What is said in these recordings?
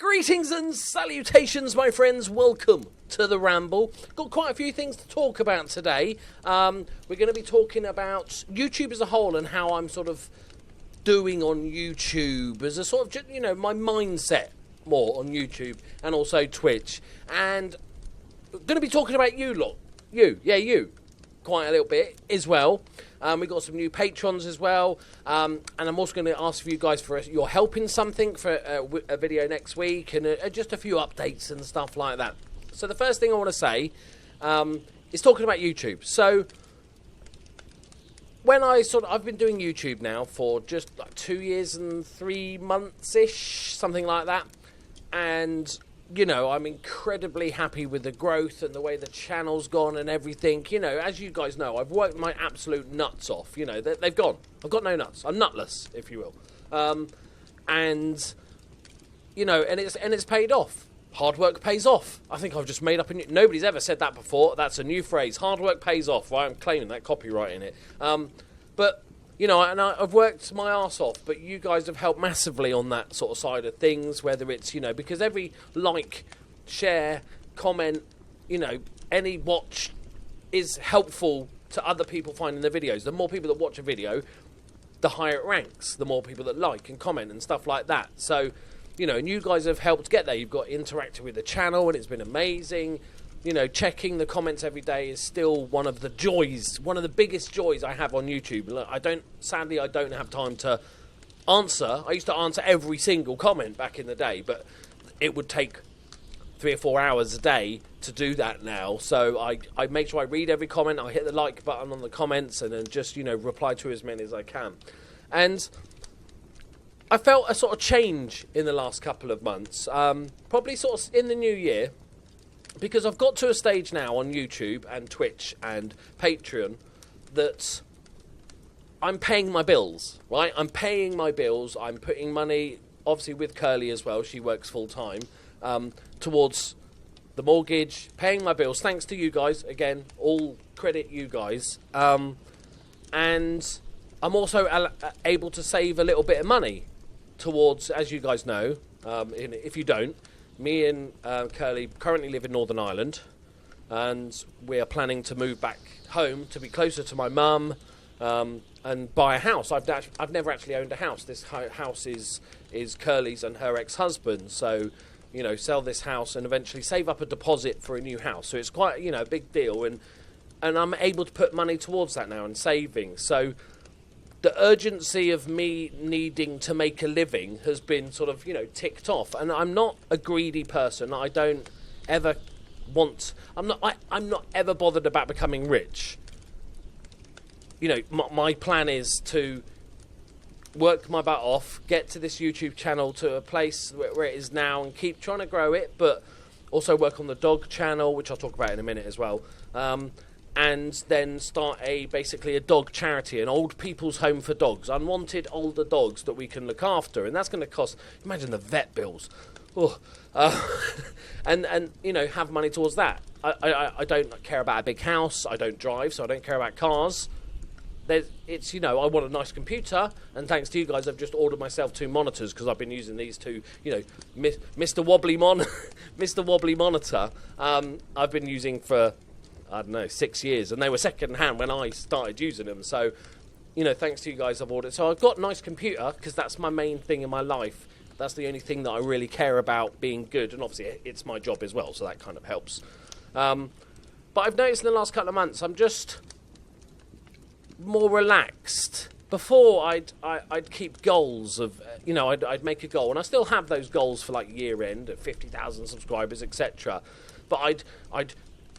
Greetings and salutations, my friends. Welcome to the Ramble. Got quite a few things to talk about today. We're going to be talking about YouTube as a whole and how I'm sort of doing on YouTube as a sort of, my mindset more on YouTube and also Twitch. And we're going to be talking about you lot. You. Quite a little bit as well. We've got some new patrons as well. And I'm also going to ask for you guys for your help in something for a video next week and just a few updates and stuff like that. So the first thing I want to say is talking about YouTube. So when I've been doing YouTube now for just like 2 years and 3 months-ish, something like that. And I'm incredibly happy with the growth and the way the channel's gone and everything. As you guys know, I've worked my absolute nuts off. They've gone. I've got no nuts. I'm nutless, if you will. And it's paid off. Hard work pays off. I think I've just made up nobody's ever said that before. That's a new phrase. Hard work pays off. Right? I'm claiming that, copyrighting it. But I've worked my arse off, but you guys have helped massively on that sort of side of things, whether it's, because every like, share, comment, any watch is helpful to other people finding the videos. The more people that watch a video, the higher it ranks, the more people that like and comment and stuff like that. So, and you guys have helped get there. You've got interacted with the channel, and it's been amazing. Checking the comments every day is still one of the biggest joys I have on YouTube. Look, sadly, I don't have time to answer. I used to answer every single comment back in the day, but it would take 3 or 4 hours a day to do that now. So I make sure I read every comment. I hit the like button on the comments and then just, reply to as many as I can. And I felt a sort of change in the last couple of months, probably sort of in the new year. Because I've got to a stage now on YouTube and Twitch and Patreon that I'm paying my bills, right? I'm paying my bills. I'm putting money, obviously with Curly as well, she works full-time, towards the mortgage, paying my bills, thanks to you guys. Again, all credit you guys. And I'm also able to save a little bit of money towards, as you guys know, if you don't, me and Curly currently live in Northern Ireland, and we are planning to move back home to be closer to my mum and buy a house. I've never actually owned a house. This house is Curly's and her ex-husband. So, sell this house and eventually save up a deposit for a new house. So it's quite, a big deal, and I'm able to put money towards that now and saving. So the urgency of me needing to make a living has been sort of, ticked off. And I'm not a greedy person. I don't ever I'm not ever bothered about becoming rich. My plan is to work my butt off, get to this YouTube channel to a place where it is now and keep trying to grow it, but also work on the dog channel, which I'll talk about in a minute as well. And then start basically a dog charity, an old people's home for dogs, unwanted older dogs that we can look after, and that's going to cost. Imagine the vet bills, and have money towards that. I don't care about a big house. I don't drive, so I don't care about cars. I want a nice computer, and thanks to you guys, I've just ordered myself 2 monitors because I've been using these two. Mr. Wobbly monitor. I've been using for, I don't know, 6 years, and they were second hand when I started using them. So, thanks to you guys, I've ordered. So I've got a nice computer because that's my main thing in my life. That's the only thing that I really care about being good, and obviously it's my job as well, so that kind of helps. But I've noticed in the last couple of months, I'm just more relaxed. Before, I'd keep goals of, I'd make a goal, and I still have those goals for like year end at 50,000 subscribers, etc. But I'd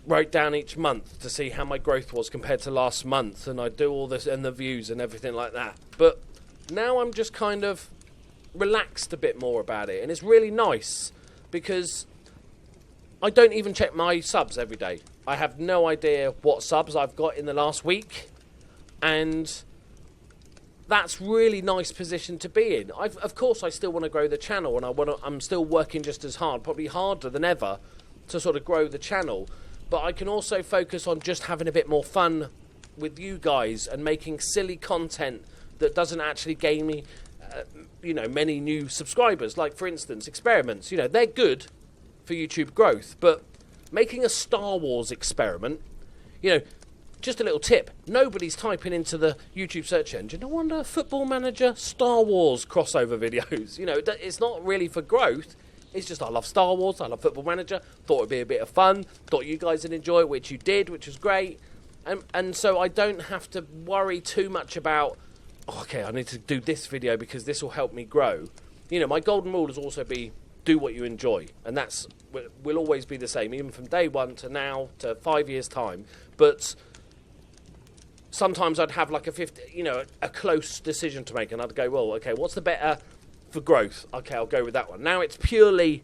write down each month to see how my growth was compared to last month, and I'd do all this and the views and everything like that. But now I'm just kind of relaxed a bit more about it, and it's really nice because I don't even check my subs every day. I have no idea what subs I've got in the last week, and that's really nice position to be in. Of course, I still want to grow the channel, and I'm still working just as hard, probably harder than ever, to sort of grow the channel. But I can also focus on just having a bit more fun with you guys and making silly content that doesn't actually gain me many new subscribers. Like, for instance, experiments. They're good for YouTube growth, but making a Star Wars experiment, just a little tip. Nobody's typing into the YouTube search engine, I wonder, Football Manager Star Wars crossover videos. It's not really for growth. It's just, I love Star Wars, I love Football Manager, thought it'd be a bit of fun, thought you guys would enjoy it, which you did, which was great. And so I don't have to worry too much about, okay, I need to do this video because this will help me grow. My golden rule is also be, do what you enjoy. And that's will always be the same, even from day one to now to 5 years' time. But sometimes I'd have like a close decision to make, and I'd go, well, okay, what's the better for growth? Okay, I'll go with that one. Now it's purely,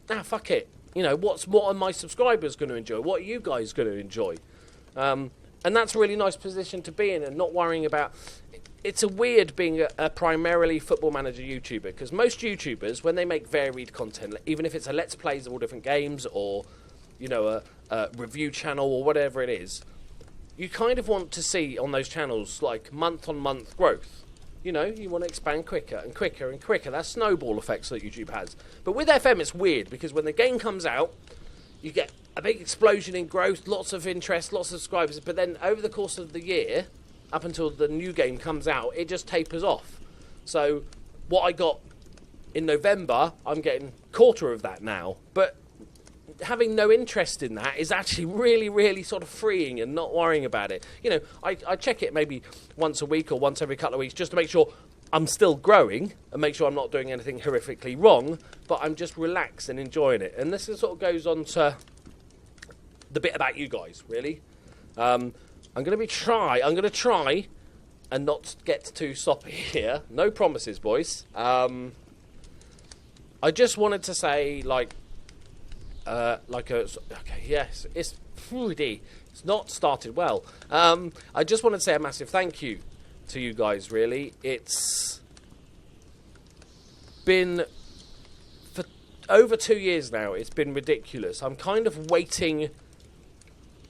fuck it. What are my subscribers going to enjoy? What are you guys going to enjoy? And that's a really nice position to be in, and not worrying about. It's a weird being a primarily Football Manager YouTuber, because most YouTubers, when they make varied content, even if it's a Let's Plays of all different games, or a review channel or whatever it is, you kind of want to see on those channels like month-on-month growth. You want to expand quicker and quicker and quicker. That's snowball effects that YouTube has. But with FM, it's weird, because when the game comes out, you get a big explosion in growth, lots of interest, lots of subscribers. But then over the course of the year, up until the new game comes out, it just tapers off. So what I got in November, I'm getting a quarter of that now. But having no interest in that is actually really, really sort of freeing, and not worrying about it. I check it maybe once a week or once every couple of weeks just to make sure I'm still growing and make sure I'm not doing anything horrifically wrong, but I'm just relaxed and enjoying it. And this sort of goes on to the bit about you guys, really. I'm going to try and not get too soppy here. No promises, boys. I just wanted to say, yes, it's not started well. I just want to say a massive thank you to you guys, really. It's been, for over 2 years now, it's been ridiculous. I'm kind of waiting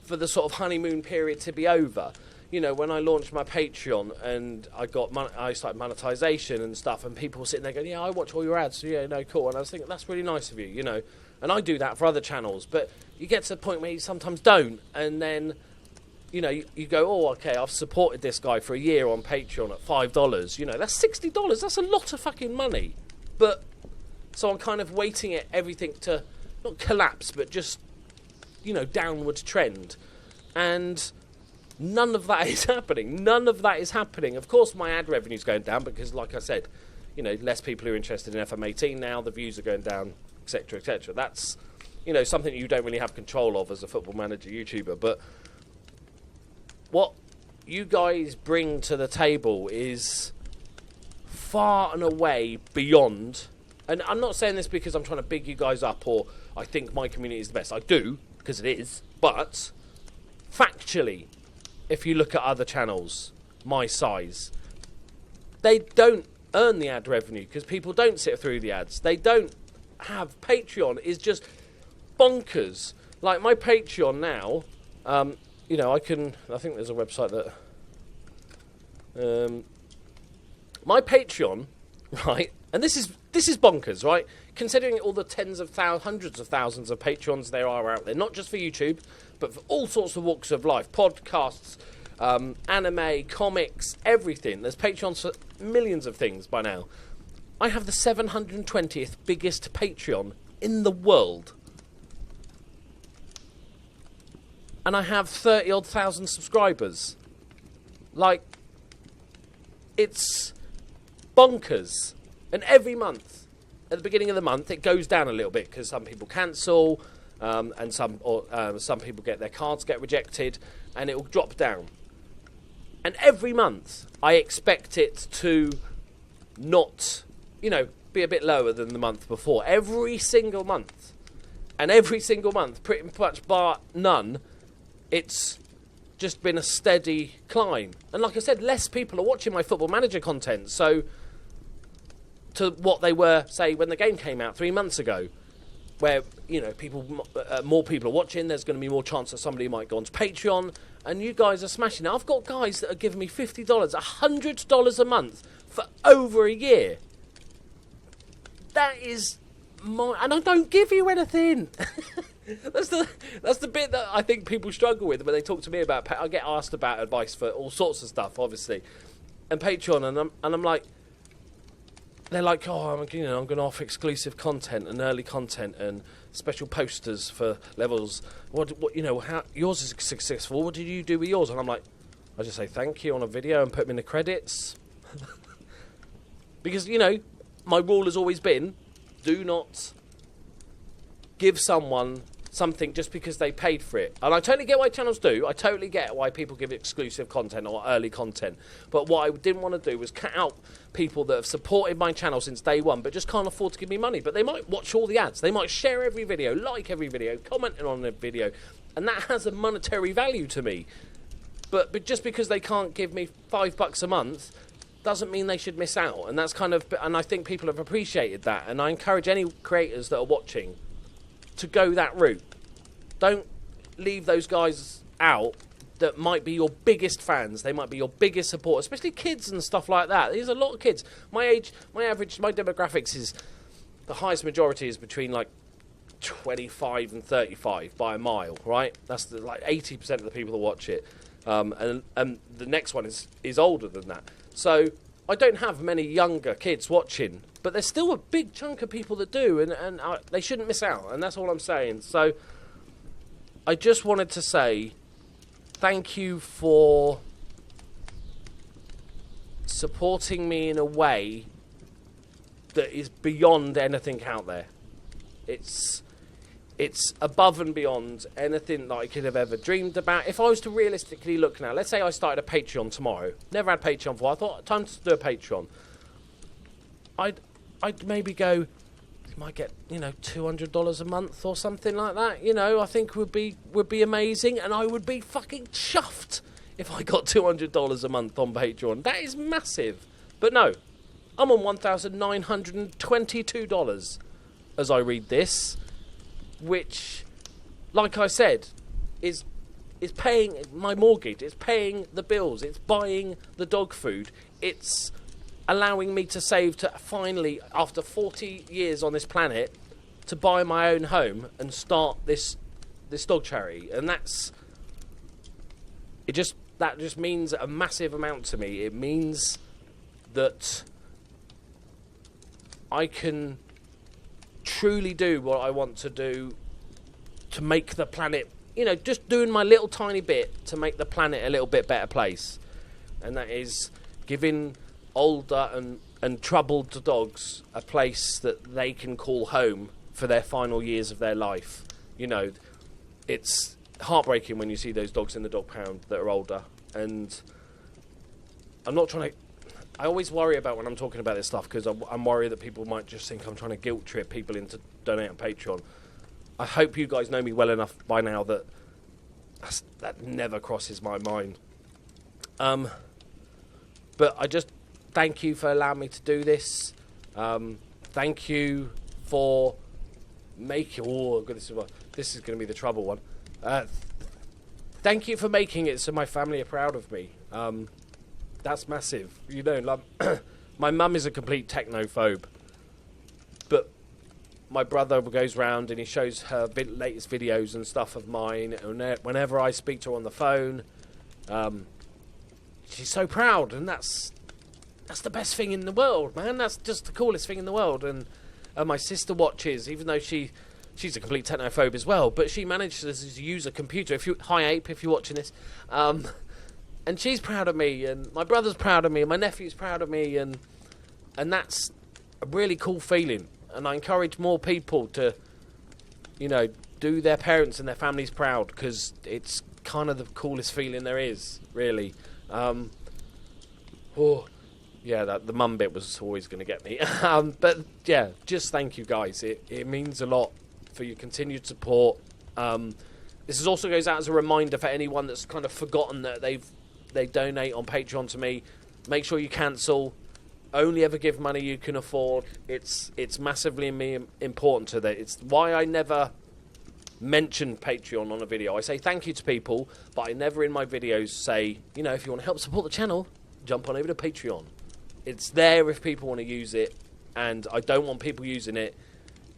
for the sort of honeymoon period to be over. When I launched my Patreon and I started monetization and stuff, and people were sitting there going, yeah, I watch all your ads, so yeah, no, cool. And I was thinking, that's really nice of you, And I do that for other channels, but you get to the point where you sometimes don't, and then, you go, oh, okay, I've supported this guy for a year on Patreon at $5. That's $60. That's a lot of fucking money. But so I'm kind of waiting at everything to not collapse, but just downward trend, and none of that is happening. None of that is happening. Of course, my ad revenue's going down because, like I said, less people are interested in FM18 now. The views are going down, etc., etc. That's something you don't really have control of as a Football Manager YouTuber. But what you guys bring to the table is far and away beyond. And I'm not saying this because I'm trying to big you guys up or I think my community is the best. I do, because it is. But factually, if you look at other channels my size, they don't earn the ad revenue because people don't sit through the ads. They don't have Patreon. Is just bonkers. Like my Patreon now, I think there's a website that my Patreon, right? And this is bonkers, right? Considering all the hundreds of thousands of Patreons there are out there, not just for YouTube, but for all sorts of walks of life, podcasts, anime, comics, everything. There's Patreons for millions of things by now. I have the 720th biggest Patreon in the world. And I have 30-odd thousand subscribers. Like, it's bonkers. And every month, at the beginning of the month, it goes down a little bit because some people cancel, and some people their cards get rejected, and it will drop down. And every month, I expect it to not, be a bit lower than the month before. Every single month. And every single month, pretty much bar none, it's just been a steady climb. And like I said, less people are watching my Football Manager content, so to what they were, say, when the game came out 3 months ago, where, more people are watching, there's going to be more chance that somebody might go onto Patreon, and you guys are smashing it. I've got guys that are giving me $50, $100 a month for over a year. That is and I don't give you anything. That's the bit that I think people struggle with when they talk to me about. I get asked about advice for all sorts of stuff, obviously, and Patreon, and I'm like, they're like, oh, I'm going to offer exclusive content and early content and special posters for levels. What how yours is successful. What did you do with yours? And I'm like, I just say thank you on a video and put them in the credits, because my rule has always been, do not give someone something just because they paid for it. And I totally get why channels do. I totally get why people give exclusive content or early content. But what I didn't want to do was cut out people that have supported my channel since day one but just can't afford to give me money. But they might watch all the ads. They might share every video, like every video, comment on a video. And that has a monetary value to me. But just because they can't give me $5 a month doesn't mean they should miss out. And that's and I think people have appreciated that. And I encourage any creators that are watching to go that route. Don't leave those guys out that might be your biggest fans. They might be your biggest supporters, especially kids and stuff like that. There's a lot of kids. My demographics is, the highest majority is between like 25 and 35 by a mile, right? That's like 80% of the people that watch it. And the next one is older than that. So I don't have many younger kids watching, but there's still a big chunk of people that do, and they shouldn't miss out, and that's all I'm saying. So I just wanted to say thank you for supporting me in a way that is beyond anything out there. It's above and beyond anything that I could have ever dreamed about. If I was to realistically look now, let's say I started a Patreon tomorrow. Never had Patreon before. I thought, time to do a Patreon. I'd maybe go, you might get, $200 a month or something like that. I think would be amazing, and I would be fucking chuffed if I got $200 a month on Patreon. That is massive. But no, I'm on $1,922 as I read this, which, like I said, is paying my mortgage, it's paying the bills, it's buying the dog food, it's allowing me to save to finally, after 40 years on this planet, to buy my own home and start this dog charity. And that just means a massive amount to me. It means that I can truly do what I want to do to make the planet, just doing my little tiny bit to make the planet a little bit better place. And that is giving older and troubled dogs a place that they can call home for their final years of their life. It's heartbreaking when you see those dogs in the dog pound that are older. And I'm not trying to... I always worry about when I'm talking about this stuff, because I'm worried that people might just think I'm trying to guilt trip people into donating on Patreon. I hope you guys know me well enough by now that never crosses my mind. But I just thank you for allowing me to do this. Thank you for making... Oh, goodness, this is going to be the trouble one. Thank you for making it so my family are proud of me. That's massive. My mum is a complete technophobe, but my brother goes round and he shows her latest videos and stuff of mine, and whenever I speak to her on the phone, she's so proud, and that's the best thing in the world, man. That's just the coolest thing in the world. And my sister watches, even though she's a complete technophobe as well, but she manages to use a computer. Hi Ape, if you're watching this, and she's proud of me, and my brother's proud of me, and my nephew's proud of me, and that's a really cool feeling. And I encourage more people to, do their parents and their families proud, because it's kind of the coolest feeling there is, really. The mum bit was always going to get me. But yeah, just thank you guys. It means a lot for your continued support. This also goes out as a reminder for anyone that's kind of forgotten that they donate on Patreon to me. Make sure you cancel. Only ever give money you can afford. It's massively important to that. It's why I never mention Patreon on a video. I say thank you to people, but I never in my videos say, if you want to help support the channel, jump on over to Patreon. It's there if people want to use it, and I don't want people using it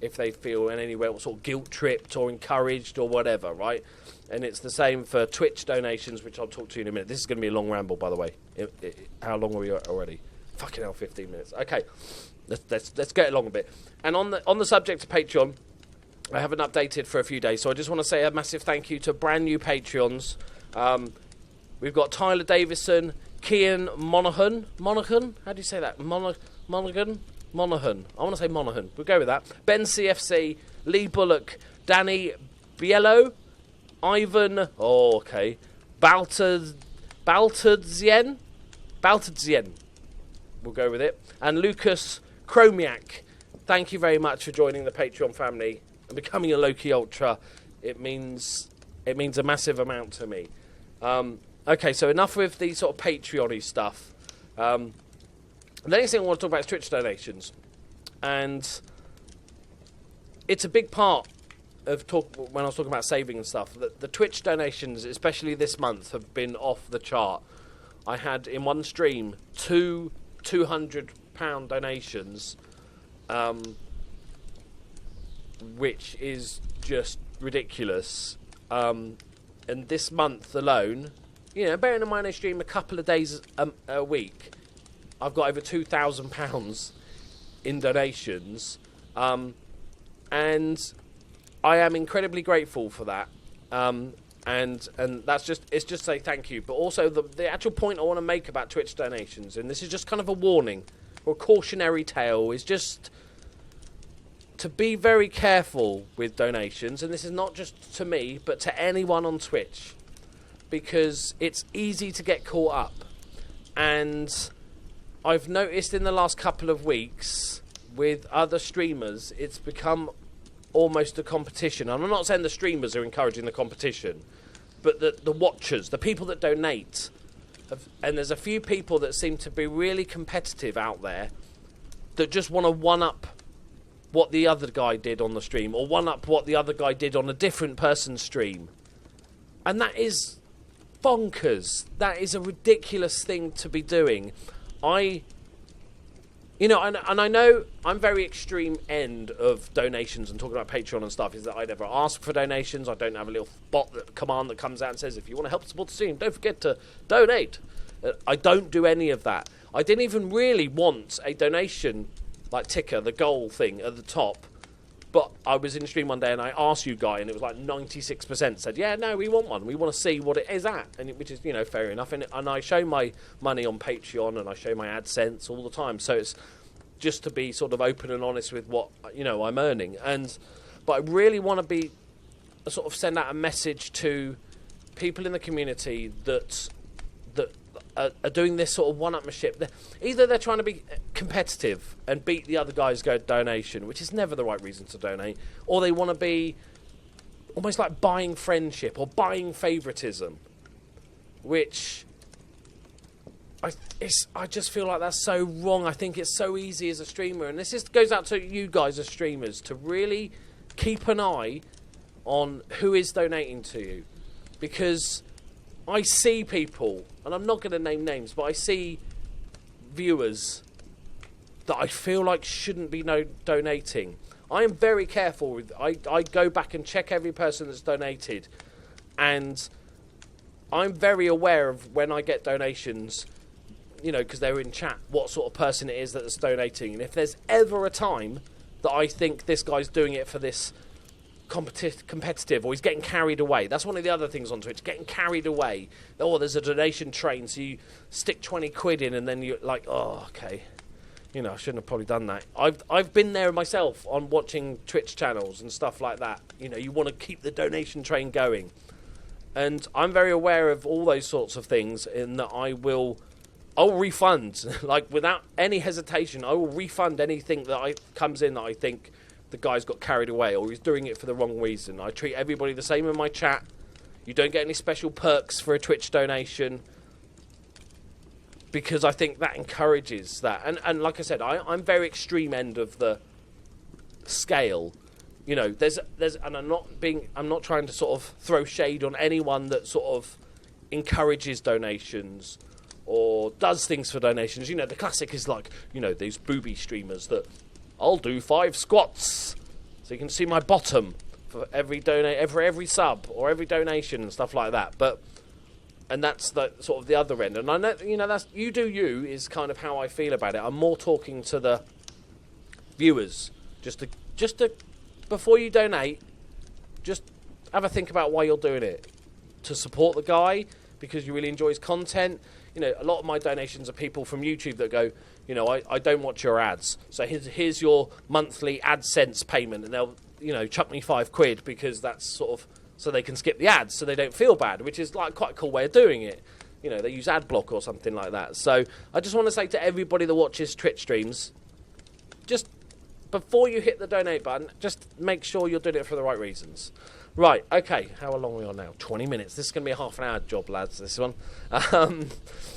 if they feel in any way sort of guilt-tripped or encouraged or whatever, right? And it's the same for Twitch donations, which I'll talk to you in a minute. This is going to be a long ramble, by the way. How long are we already? Fucking hell, 15 minutes. Okay, let's get along a bit. And on the subject of Patreon, I haven't updated for a few days, so I just want to say a massive thank you to brand new Patreons. We've got Tyler Davison, Kian Monaghan. Monaghan? How do you say that? Monaghan? Monaghan. I want to say Monaghan. We'll go with that. Ben CFC, Lee Bullock, Danny Biello, Ivan. Oh, okay. Baltadzien. We'll go with it. And Lucas Chromiak. Thank you very much for joining the Patreon family and becoming a Loki Ultra. It means a massive amount to me. Okay, so enough with the sort of Patreon-y stuff. The next thing I want to talk about is Twitch donations. And it's a big part of when I was talking about saving and stuff. The Twitch donations, especially this month, have been off the chart. I had in one stream two £200 donations, which is just ridiculous. And this month alone, bearing in mind I stream a couple of days a week, I've got over £2,000 in donations, and I am incredibly grateful for that. And that's just say thank you. But also the actual point I want to make about Twitch donations, and this is just kind of a warning or a cautionary tale, is just to be very careful with donations. And this is not just to me, but to anyone on Twitch, because it's easy to get caught up. And I've noticed in the last couple of weeks with other streamers, it's become almost a competition. And I'm not saying the streamers are encouraging the competition, but the watchers, the people that donate, and there's a few people that seem to be really competitive out there that just want to one-up what the other guy did on the stream, or one-up what the other guy did on a different person's stream. And that is bonkers. That is a ridiculous thing to be doing. And I know I'm very extreme end of donations and talking about Patreon and stuff, is that I never ask for donations. I don't have a little command that comes out and says, if you want to help support the stream, don't forget to donate. I don't do any of that. I didn't even really want a donation like ticker, the goal thing at the top. But I was in the stream one day and I asked you guys, and it was like 96% said, yeah, no, we want one. We want to see what it is at, which is, fair enough. And I show my money on Patreon and I show my AdSense all the time. So it's just to be sort of open and honest with what, I'm earning. But I really want to sort of send out a message to people in the community that are doing this sort of one-upmanship. Either they're trying to be competitive and beat the other guy's donation, which is never the right reason to donate, or they want to be almost like buying friendship or buying favoritism, which I just feel like that's so wrong. I think it's so easy as a streamer, and this goes out to you guys as streamers, to really keep an eye on who is donating to you, because I see people, and I'm not going to name names, but I see viewers that I feel like shouldn't be donating. I am very careful with. I go back and check every person that's donated, and I'm very aware of when I get donations, because they're in chat, what sort of person it is that's donating. And if there's ever a time that I think this guy's doing it for this competitive, or he's getting carried away. That's one of the other things on Twitch, getting carried away. Oh, there's a donation train, so you stick 20 quid in and then you're like, oh, okay, I shouldn't have probably done that. I've been there myself on watching Twitch channels and stuff like that. You want to keep the donation train going, and I'm very aware of all those sorts of things, in that I'll refund like without any hesitation. I will refund anything that comes in that I think the guy's got carried away or he's doing it for the wrong reason. I treat everybody the same in my chat. You don't get any special perks for a Twitch donation, because I think that encourages that. And like I said, I'm very extreme end of the scale. There's and I'm not trying to sort of throw shade on anyone that sort of encourages donations or does things for donations. You know, the classic is like, you know, these booby streamers that I'll do 5 squats so you can see my bottom for every every sub or every donation and stuff like that. And that's the sort of the other end. And I know, you know, that's you do you is kind of how I feel about it. I'm more talking to the viewers, just to before you donate, just have a think about why you're doing it. To support the guy because you really enjoy his content. You know, a lot of my donations are people from YouTube that go, you know, I don't watch your ads, so here's your monthly AdSense payment, and they'll, you know, chuck me £5 because that's sort of so they can skip the ads, so they don't feel bad, which is like quite a cool way of doing it. You know, they use ad block or something like that. So I just want to say to everybody that watches Twitch streams, just before you hit the donate button, just make sure you're doing it for the right reasons. Right, okay, how long are we on now? 20 minutes. This is going to be a half an hour job, lads, this one.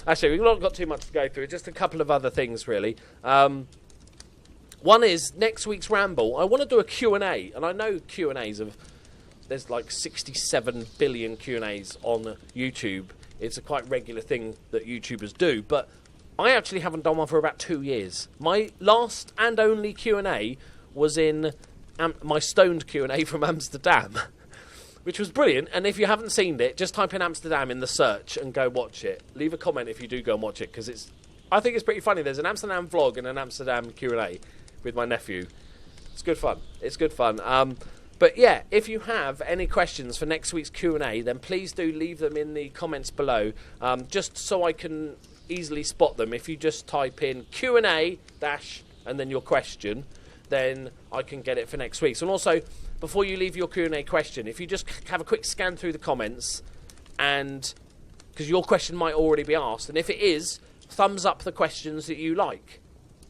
Actually, we've not got too much to go through. Just a couple of other things, really. One is, next week's Ramble, I want to do a Q&A. And I know Q&As of... There's like 67 billion Q&As on YouTube. It's a quite regular thing that YouTubers do. But I actually haven't done one for about 2 years. My last and only Q&A was in my stoned Q&A from Amsterdam, which was brilliant. And if you haven't seen it, just type in Amsterdam in the search and go watch it. Leave a comment if you do go and watch it, because I think it's pretty funny. There's an Amsterdam vlog and an Amsterdam Q&A with my nephew. It's good fun. It's good fun. But yeah, if you have any questions for next week's Q&A, then please do leave them in the comments below, just so I can easily spot them. If you just type in Q&A dash and then your question, then I can get it for next week. So, and also, before you leave your Q&A question, if you just have a quick scan through the comments, and because your question might already be asked, and if it is, thumbs up the questions that you like.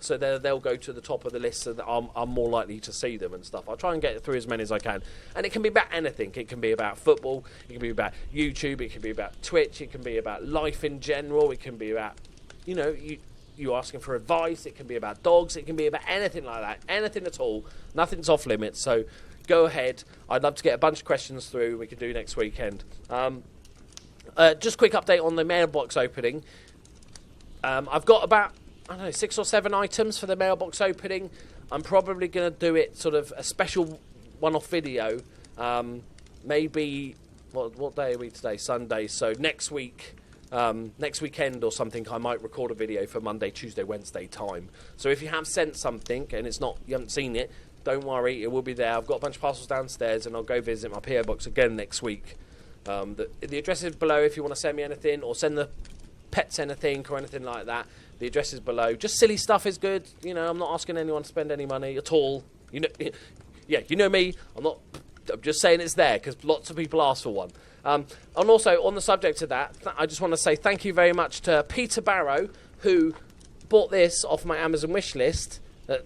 So they'll go to the top of the list so that I'm more likely to see them and stuff. I'll try and get through as many as I can. And it can be about anything. It can be about football. It can be about YouTube. It can be about Twitch. It can be about life in general. It can be about, you know, you asking for advice. It can be about dogs. It can be about anything like that. Anything at all. Nothing's off limits. So go ahead. I'd love to get a bunch of questions through. We can do next weekend. Just a quick update on the mailbox opening. I've got about, I don't know, 6 or 7 items for the mailbox opening. I'm probably going to do it sort of a special one-off video. Maybe, what day are we today? Sunday. So next week, next weekend or something, I might record a video for Monday, Tuesday, Wednesday time. So if you have sent something and you haven't seen it, don't worry, it will be there. I've got a bunch of parcels downstairs, and I'll go visit my PO box again next week. The address is below if you want to send me anything, or send the pets anything or anything like that. The address is below. Just silly stuff is good. You know, I'm not asking anyone to spend any money at all. You know, yeah, you know me. I'm just saying it's there because lots of people ask for one. And also, on the subject of that, I just want to say thank you very much to Peter Barrow, who bought this off my Amazon wish list.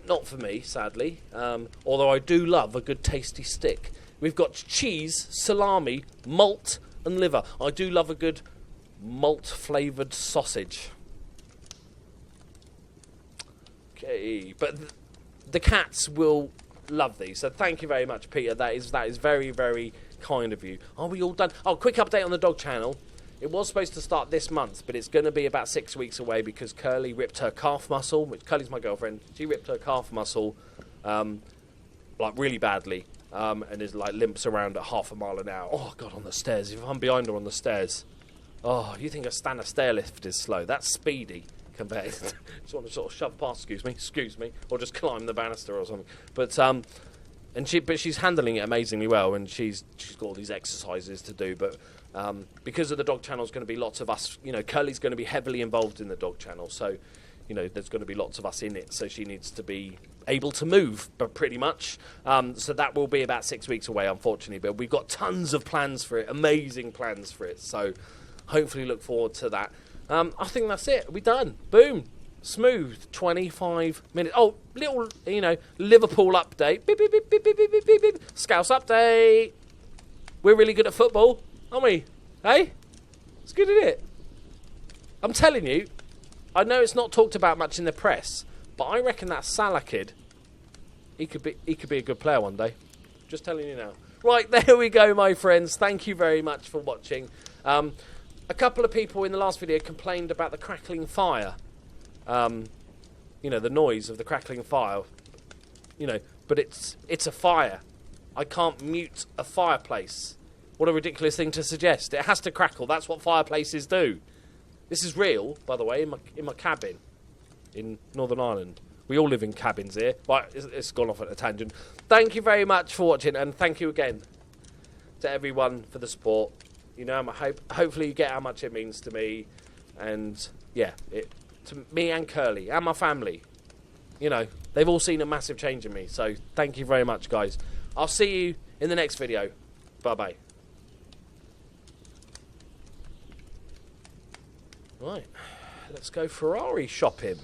Not for me, sadly. Although I do love a good tasty stick. We've got cheese, salami, malt, and liver. I do love a good malt-flavoured sausage. Okay, but the cats will love these. So thank you very much, Peter. That is very, very kind of you. Are we all done? Oh, quick update on the dog channel. It was supposed to start this month, but it's going to be about 6 weeks away because Curly ripped her calf muscle. Which Curly's my girlfriend. She ripped her calf muscle, like really badly, and is like limps around at half a mile an hour. Oh God, on the stairs. If I'm behind her on the stairs, oh, you think a stair lift is slow? That's speedy. Compared, just want to sort of shove past, excuse me, or just climb the banister or something. But she's handling it amazingly well, and she's got all these exercises to do. But because of the dog channel, is going to be lots of us. You know, Curly's going to be heavily involved in the dog channel, so you know there's going to be lots of us in it. So she needs to be able to move, but pretty much. So that will be about 6 weeks away, unfortunately. But we've got tons of plans for it, amazing plans for it. So hopefully, look forward to that. I think that's it. We're done. Boom. Smooth. 25 minutes. Oh, little, you know, Liverpool update. Beep, beep, beep, beep, beep, beep, beep, beep. Scouts update. We're really good at football, aren't we? Hey? It's good, isn't it? I'm telling you, I know it's not talked about much in the press, but I reckon that Salah kid, he could be a good player one day. Just telling you now. Right, there we go, my friends. Thank you very much for watching. a couple of people in the last video complained about the crackling fire. You know, the noise of the crackling fire. You know, but it's a fire. I can't mute a fireplace. What a ridiculous thing to suggest. It has to crackle. That's what fireplaces do. This is real, by the way, in my cabin in Northern Ireland. We all live in cabins here. Right, it's gone off at a tangent. Thank you very much for watching, and thank you again to everyone for the support. You know, hopefully you get how much it means to me, and yeah, to me and Curly and my family. You know, they've all seen a massive change in me. So thank you very much, guys. I'll see you in the next video. Bye-bye. Right, let's go Ferrari shopping.